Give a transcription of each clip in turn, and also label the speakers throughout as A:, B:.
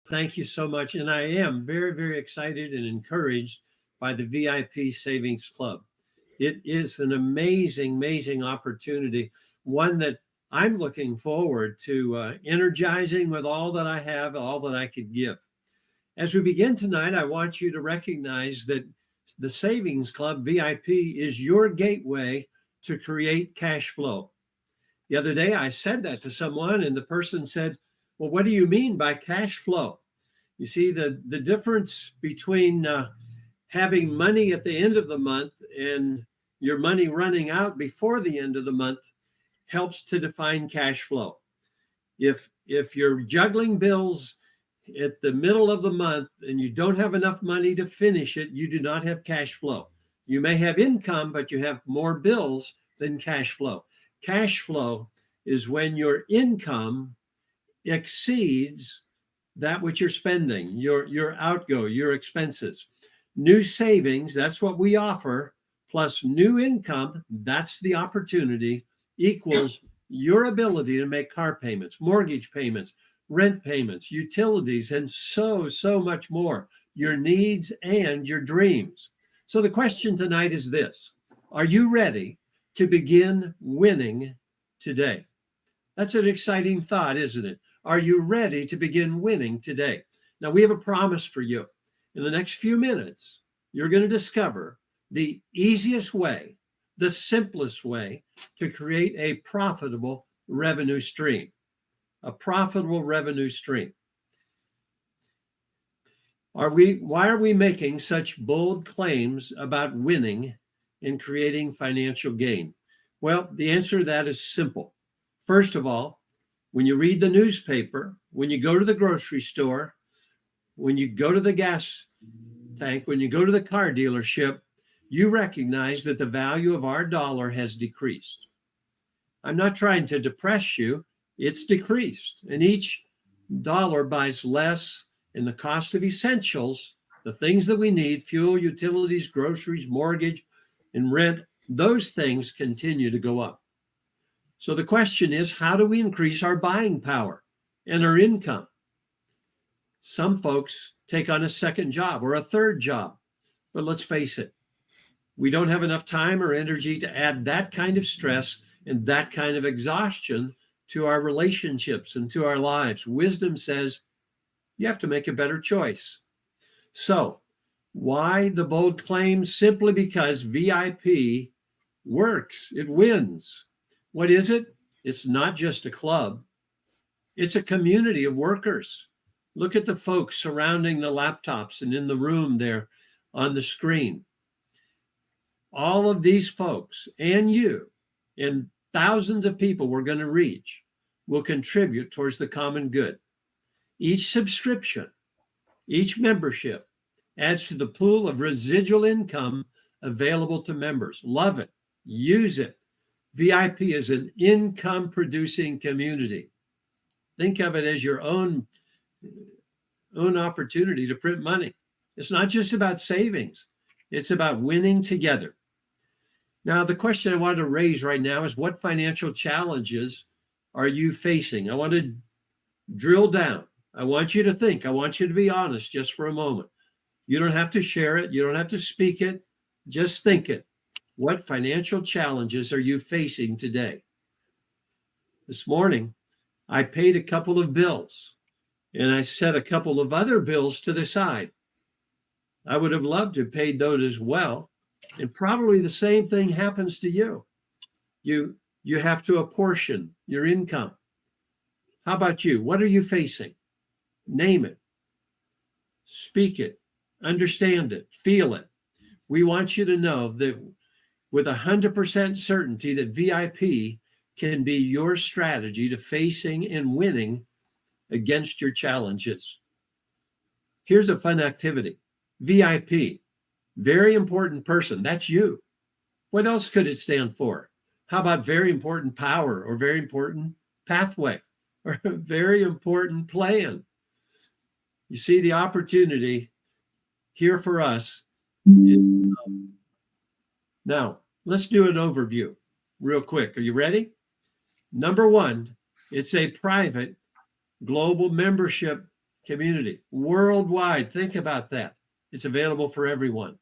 A: Thank you so much. And I am very, very excited and encouraged by the VIP Savings Club. It is an amazing, amazing opportunity, one that I'm looking forward to energizing with all that I have, all that I could give. As we begin tonight, I want you to recognize that the Savings Club VIP is your gateway to create cash flow. The other day, I said that to someone, and the person said, well, what do you mean by cash flow? You see, the difference between having money at the end of the month and your money running out before the end of the month helps to define cash flow. If you're juggling bills at the middle of the month and you don't have enough money to finish it, you do not have cash flow. You may have income, but you have more bills than cash flow. Cash flow is when your income exceeds that which you're spending, your outgo, your expenses. New savings, that's what we offer, plus new income, that's the opportunity, equals your ability to make car payments, mortgage payments, rent payments, utilities, and so much more, your needs and your dreams. So the question tonight is this: are you ready to begin winning today? That's an exciting thought, isn't it? Are you ready to begin winning today? Now, we have a promise for you. In the next few minutes, you're going to discover the easiest way, the simplest way to create a profitable revenue stream. A profitable revenue stream. Why are we making such bold claims about winning and creating financial gain? Well, the answer to that is simple. First of all, when you read the newspaper, when you go to the grocery store, when you go to the gas tank, when you go to the car dealership, you recognize that the value of our dollar has decreased. I'm not trying to depress you. It's decreased. And each dollar buys less, and the cost of essentials, the things that we need, fuel, utilities, groceries, mortgage, and rent, those things continue to go up. So the question is, how do we increase our buying power and our income? Some folks take on a second job or a third job, but let's face it, we don't have enough time or energy to add that kind of stress and that kind of exhaustion to our relationships and to our lives. Wisdom says you have to make a better choice. So why the bold claim? Simply because VIP works. It wins. What is it? It's not just a club. It's a community of workers. Look at the folks surrounding the laptops and in the room there on the screen. All of these folks and you and thousands of people we're going to reach will contribute towards the common good. Each subscription, each membership adds to the pool of residual income available to members. Love it. Use it. VIP is an income producing community. Think of it as your own opportunity to print money. It's not just about savings. It's about winning together. Now, the question I want to raise right now is, what financial challenges are you facing? I want to drill down. I want you to think. I want you to be honest just for a moment. You don't have to share it. You don't have to speak it. Just think it. What financial challenges are you facing today? This morning, I paid a couple of bills, and I set a couple of other bills to the side. I would have loved to have paid those as well. And probably the same thing happens to you. You have to apportion your income. How about you? What are you facing? Name it. Speak it. Understand it. Feel it. We want you to know that with 100% certainty that VIP can be your strategy to facing and winning against your challenges. Here's a fun activity. VIP, very important person. That's you. What else could it stand for? How about very important power, or very important pathway, or a very important plan? You see, the opportunity here for us is, now, let's do an overview real quick. Are you ready? Number one, it's a private global membership community worldwide. Think about that. It's available for everyone.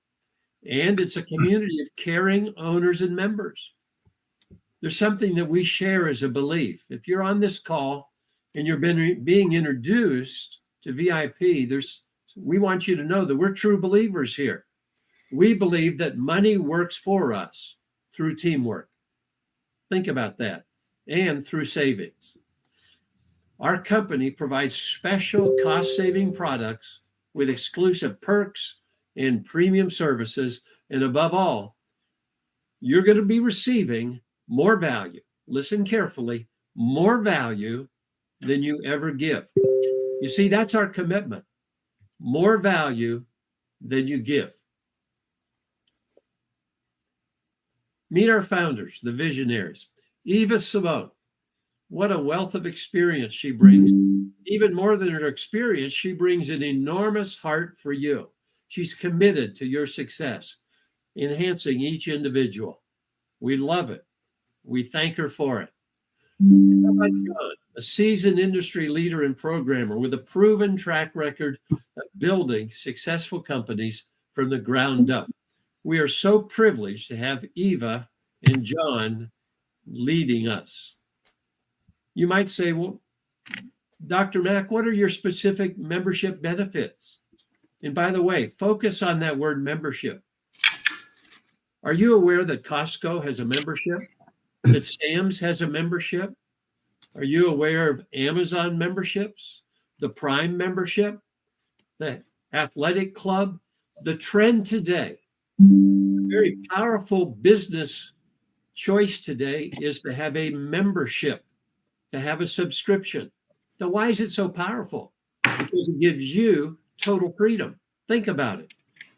A: And it's a community of caring owners and members. There's something that we share as a belief. If you're on this call and you're being introduced to VIP, we want you to know that we're true believers here. We believe that money works for us through teamwork. Think about that. And through savings. Our company provides special cost-saving products with exclusive perks and premium services. And above all, you're going to be receiving more value. Listen carefully, more value than you ever give. You see, that's our commitment. More value than you give. Meet our founders, the visionaries. Eva Simone. What a wealth of experience she brings. Even more than her experience, she brings an enormous heart for you. She's committed to your success, enhancing each individual. We love it. We thank her for it. How about John, a seasoned industry leader and programmer with a proven track record of building successful companies from the ground up. We are so privileged to have Eva and John leading us. You might say, well, Dr. Mack, what are your specific membership benefits? And by the way, focus on that word membership. Are you aware that Costco has a membership? That Sam's has a membership? Are you aware of Amazon memberships? The Prime membership? The Athletic Club? The trend today, a very powerful business choice today is to have a membership, to have a subscription. Now, why is it so powerful? Because it gives you total freedom. Think about it.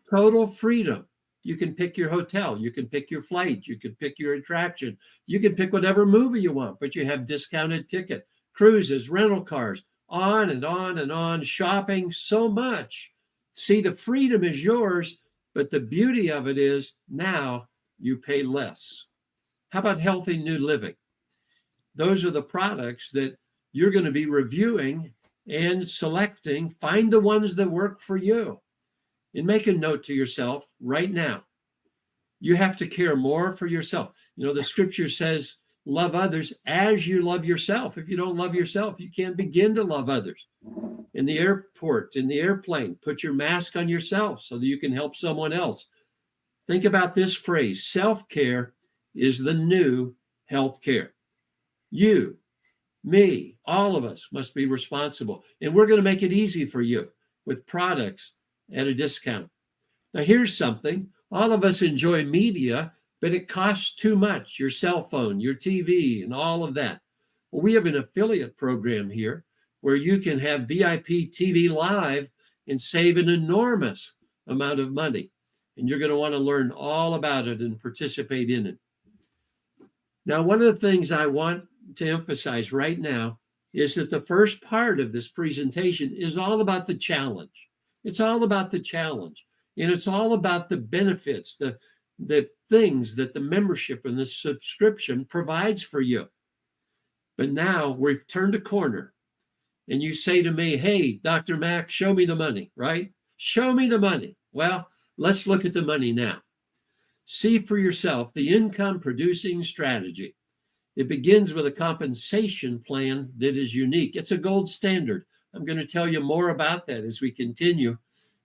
A: Total freedom. You can pick your hotel. You can pick your flight. You can pick your attraction. You can pick whatever movie you want, but you have discounted ticket, cruises, rental cars, on and on and on, shopping so much. See, the freedom is yours, but the beauty of it is now you pay less. How about healthy new living? Those are the products that you're going to be reviewing and selecting. Find the ones that work for you. And make a note to yourself right now. You have to care more for yourself. You know, the scripture says, love others as you love yourself. If you don't love yourself, you can't begin to love others. In the airport, in the airplane, put your mask on yourself so that you can help someone else. Think about this phrase. Self-care is the new healthcare. You, me, all of us must be responsible. And we're going to make it easy for you with products at a discount. Now, here's something. All of us enjoy media, but it costs too much. Your cell phone, your TV, and all of that. Well, we have an affiliate program here where you can have VIP TV live and save an enormous amount of money. And you're going to want to learn all about it and participate in it. Now, one of the things I want to emphasize right now is that the first part of this presentation is all about the challenge. It's all about the challenge, and it's all about the benefits, the things that the membership and the subscription provides for you. But now we've turned a corner, and you say to me, hey, Dr. Mack, show me the money, right? Show me the money. Well, let's look at the money now. See for yourself the income producing strategy. It begins with a compensation plan that is unique. It's a gold standard. I'm going to tell you more about that as we continue.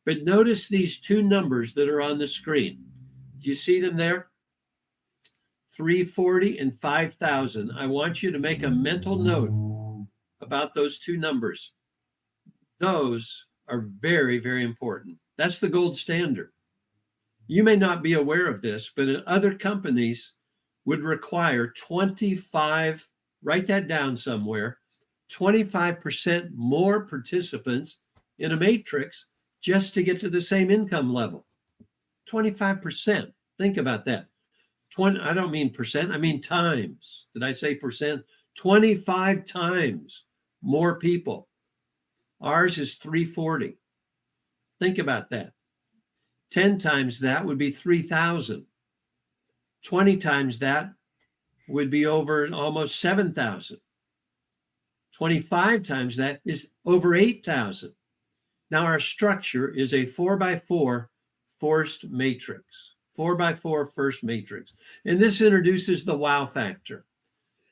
A: But notice these two numbers that are on the screen. Do you see them there? 340 and 5,000. I want you to make a mental note about those two numbers. Those are very, very important. That's the gold standard. You may not be aware of this, but in other companies would require 25, write that down somewhere, 25% more participants in a matrix just to get to the same income level. 25%. Think about that. I don't mean percent, I mean times. Did I say percent? 25 times more people. Ours is 340. Think about that. 10 times that would be 3,000. 20 times that would be over almost 7,000. 25 times that is over 8,000. Now, our structure is a 4x4 forced matrix, 4x4 first matrix. And this introduces the wow factor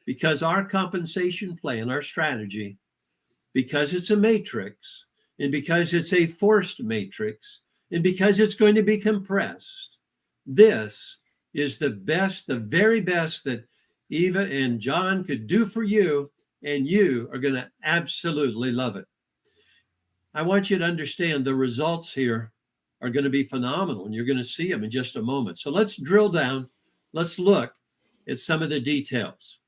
A: because our compensation plan, our strategy, because it's a matrix and because it's a forced matrix and because it's going to be compressed, this is the best, the very best that Eva and John could do for you, and you are going to absolutely love it. I want you to understand the results here are going to be phenomenal, and you're going to see them in just a moment. So let's drill down. Let's look at some of the details.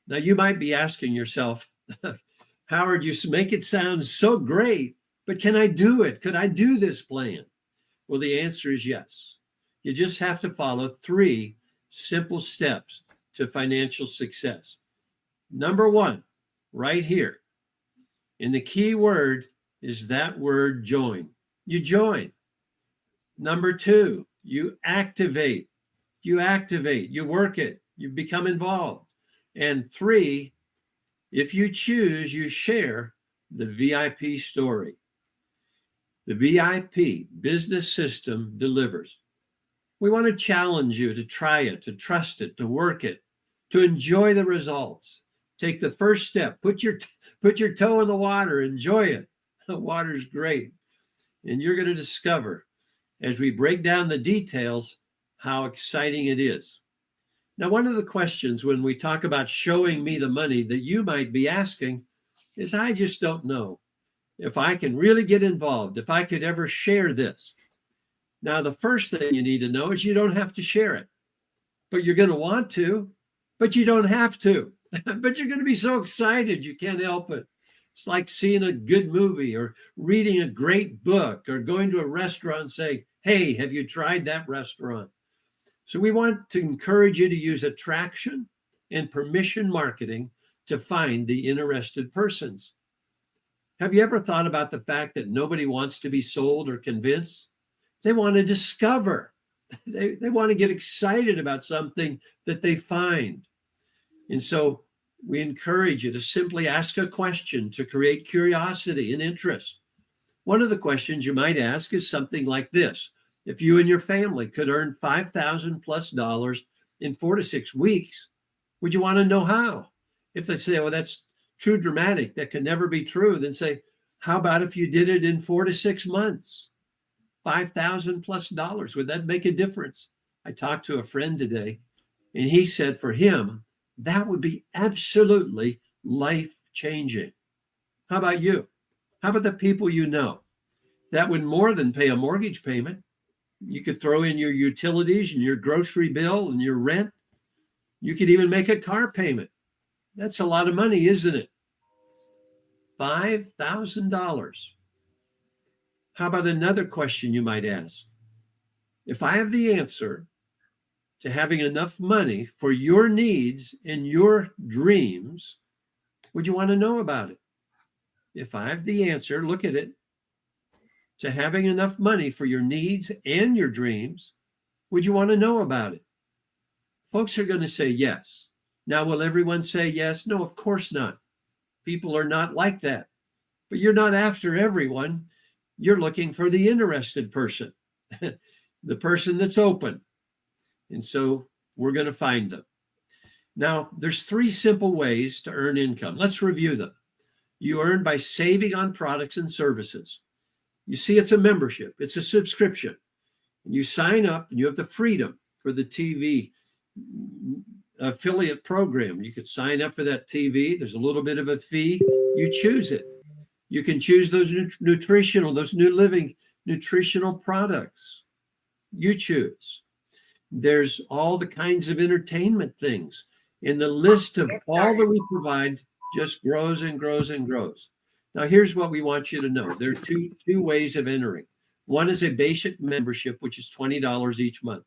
A: Now, you might be asking yourself, Howard, you make it sound so great, but can I do it? Could I do this plan? Well, the answer is yes. You just have to follow 3 simple steps to financial success. Number 1, right here. And the key word is that word join. You join. Number 2, you activate. You activate, you work it, you become involved. And 3, if you choose, you share the VIP story. The VIP business system delivers. We want to challenge you to try it, to trust it, to work it, to enjoy the results. Take the first step, put your toe in the water, enjoy it. The water's great. And you're going to discover as we break down the details how exciting it is. Now, one of the questions when we talk about showing me the money that you might be asking is, I just don't know if I can really get involved, if I could ever share this. Now, the first thing you need to know is you don't have to share it, but you're going to want to, but you don't have to. But you're going to be so excited you can't help it. It's like seeing a good movie or reading a great book or going to a restaurant and saying, hey, have you tried that restaurant? So we want to encourage you to use attraction and permission marketing to find the interested persons. Have you ever thought about the fact that nobody wants to be sold or convinced? They want to discover. They want to get excited about something that they find. And so we encourage you to simply ask a question to create curiosity and interest. One of the questions you might ask is something like this. If you and your family could earn $5,000+ in 4 to 6 weeks, would you want to know how? If they say, well, that's too dramatic, that can never be true, then say, how about if you did it in 4 to 6 months? $5,000+. Would that make a difference? I talked to a friend today, and he said for him, that would be absolutely life-changing. How about you? How about the people you know? That would more than pay a mortgage payment. You could throw in your utilities and your grocery bill and your rent. You could even make a car payment. That's a lot of money, isn't it? $5,000. How about another question you might ask? If I have the answer to having enough money for your needs and your dreams, would you want to know about it? If I have the answer, look at it, to having enough money for your needs and your dreams, would you want to know about it? Folks are going to say yes. Now, will everyone say yes? No, of course not. People are not like that. But you're not after everyone. You're looking for the interested person, the person that's open. And so we're going to find them. Now, there's 3 simple ways to earn income. Let's review them. You earn by saving on products and services. You see, it's a membership. It's a subscription. And you sign up and you have the freedom for the TV affiliate program. You could sign up for that TV. There's a little bit of a fee. You choose it. You can choose those nutritional, those new living nutritional products. You choose. There's all the kinds of entertainment things. And the list of all that we provide just grows and grows and grows. Now, here's what we want you to know. There are two ways of entering. One is a basic membership, which is $20 each month.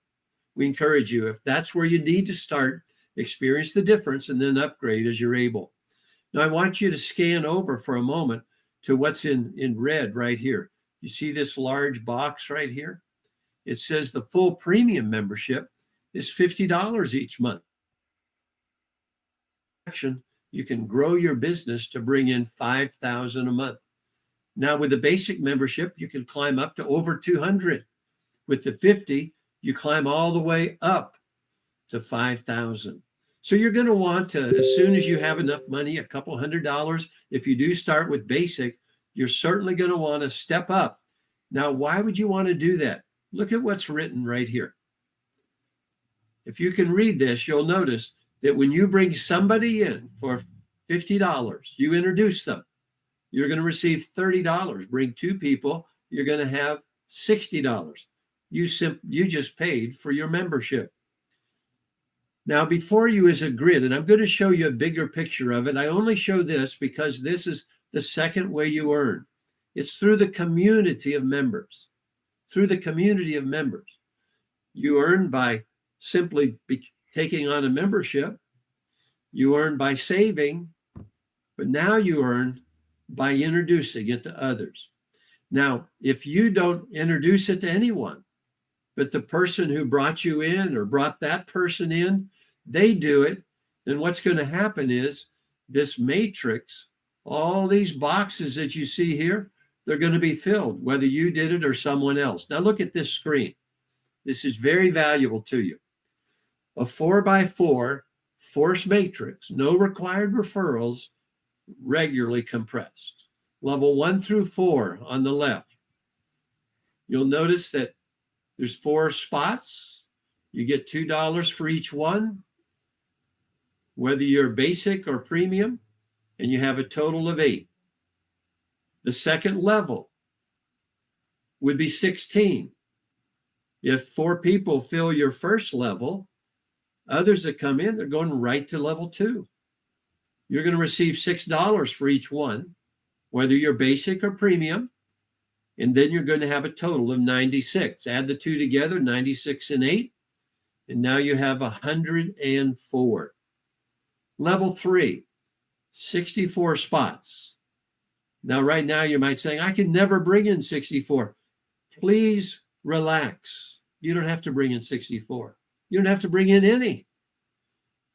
A: We encourage you, if that's where you need to start, experience the difference and then upgrade as you're able. Now, I want you to scan over for a moment to what's in red right here. You see this large box right here? It says the full premium membership is $50 each month. You can grow your business to bring in $5,000 a month. Now with the basic membership, you can climb up to over 200. With the 50, you climb all the way up to 5,000. So you're going to want to, as soon as you have enough money, a couple $100, if you do start with basic, you're certainly going to want to step up. Now, why would you want to do that? Look at what's written right here. If you can read this, you'll notice that when you bring somebody in for $50, you introduce them, you're going to receive $30. Bring two people, you're going to have $60. You just paid for your membership. Now, before you is a grid, and I'm going to show you a bigger picture of it. I only show this because this is the second way you earn. It's through the community of members. Through the community of members. You earn by simply taking on a membership. You earn by saving, but now you earn by introducing it to others. Now, if you don't introduce it to anyone, but the person who brought you in or brought that person in, they do it, then what's going to happen is this matrix, all these boxes that you see here, they're going to be filled, whether you did it or someone else. Now look at this screen. This is very valuable to you. A 4x4 force matrix, no required referrals, regularly compressed. Level 1 through 4 on the left. You'll notice that there's 4 spots. You get $2 for each one, whether you're basic or premium, and you have a total of 8. The second level would be 16. If 4 people fill your first level, others that come in, they're going right to level 2. You're going to receive $6 for each one, whether you're basic or premium, and then you're going to have a total of 96. Add the two together, 96 and 8, and now you have 104. Level 3, 64 spots. Now, right now, you might say, I can never bring in 64. Please relax. You don't have to bring in 64. You don't have to bring in any.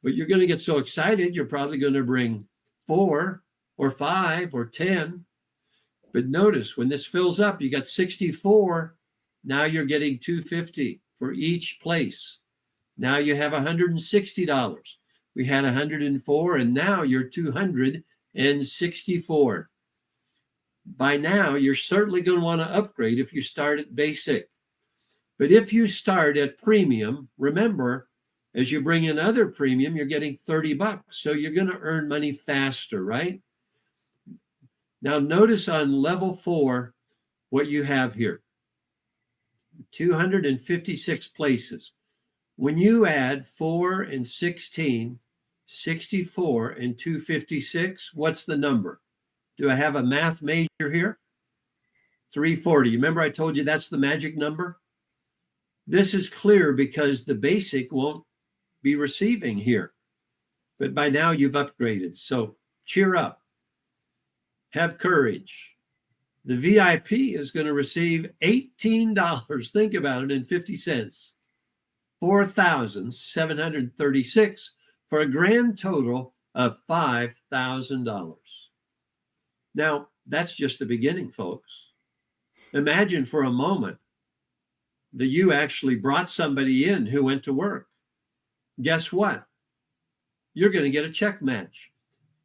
A: But you're going to get so excited, you're probably going to bring 4 or 5 or 10. But notice, when this fills up, you got 64. Now you're getting $250 for each place. Now you have $160. We had 104, and now you're 264. By now, you're certainly going to want to upgrade if you start at basic. But if you start at premium, remember, as you bring in other premium, you're getting $30. So you're going to earn money faster, right? Now, notice on level 4 what you have here. 256 places. When you add 4 and 16, 64 and 256, what's the number? Do I have a math major here? 340. Remember I told you that's the magic number? This is clear because the basic won't be receiving here. But by now you've upgraded. So cheer up. Have courage. The VIP is going to receive $18. Think about it, in 50 cents. $4,736 for a grand total of $5,000. Now, that's just the beginning, folks. Imagine for a moment that you actually brought somebody in who went to work. Guess what? You're going to get a check match,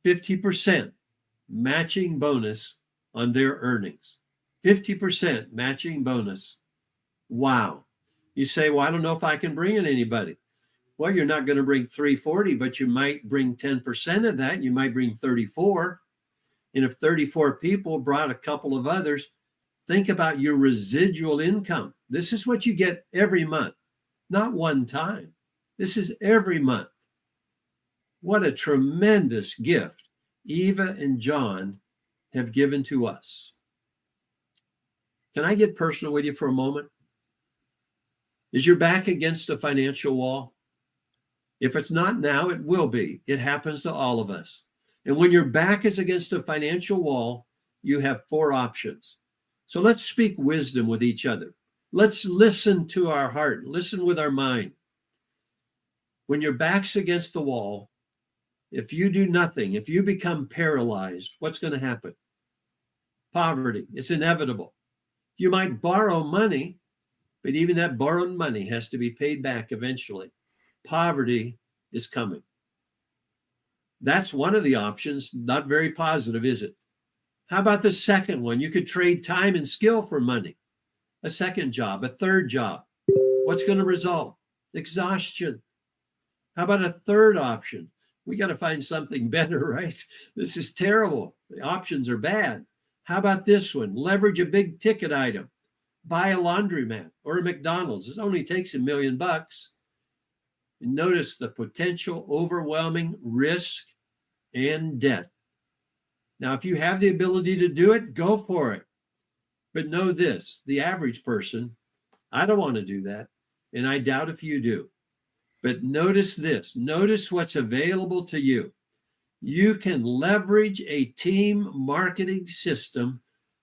A: 50% matching bonus on their earnings. 50% matching bonus. Wow. You say, well, I don't know if I can bring in anybody. Well, you're not going to bring 340, but you might bring 10% of that. You might bring 34. And if 34 people brought a couple of others, think about your residual income. This is what you get every month, not one time. This is every month. What a tremendous gift Eva and John have given to us. Can I get personal with you for a moment? Is your back against a financial wall? If it's not now, it will be. It happens to all of us. And when your back is against a financial wall, you have 4 options. So let's speak wisdom with each other. Let's listen to our heart, listen with our mind. When your back's against the wall, if you do nothing, if you become paralyzed, what's going to happen? Poverty. It's inevitable. You might borrow money, but even that borrowed money has to be paid back eventually. Poverty is coming. That's one of the options. Not very positive, is it? How about the second one? You could trade time and skill for money. A second job, a third job. What's going to result? Exhaustion. How about a third option? We got to find something better, right? This is terrible. The options are bad. How about this one? Leverage a big ticket item. Buy a laundromat or a McDonald's. It only takes $1 million. And notice the potential overwhelming risk and debt. Now, if you have the ability to do it, go for it. But know this, the average person, I don't want to do that. And I doubt if you do. But notice this, notice what's available to you. You can leverage a team marketing system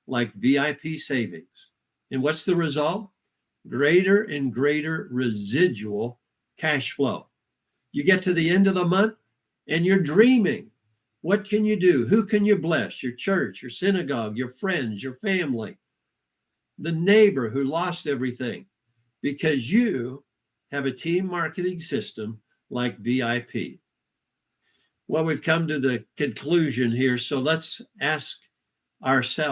A: like VIP Savings. And what's the result? Greater and greater residual cash flow. You get to the end of the month and you're dreaming. What can you do? Who can you bless? Your church, your synagogue, your friends, your family, the neighbor who lost everything, because you have a team marketing system like VIP. Well, we've come to the conclusion here, so let's ask ourselves.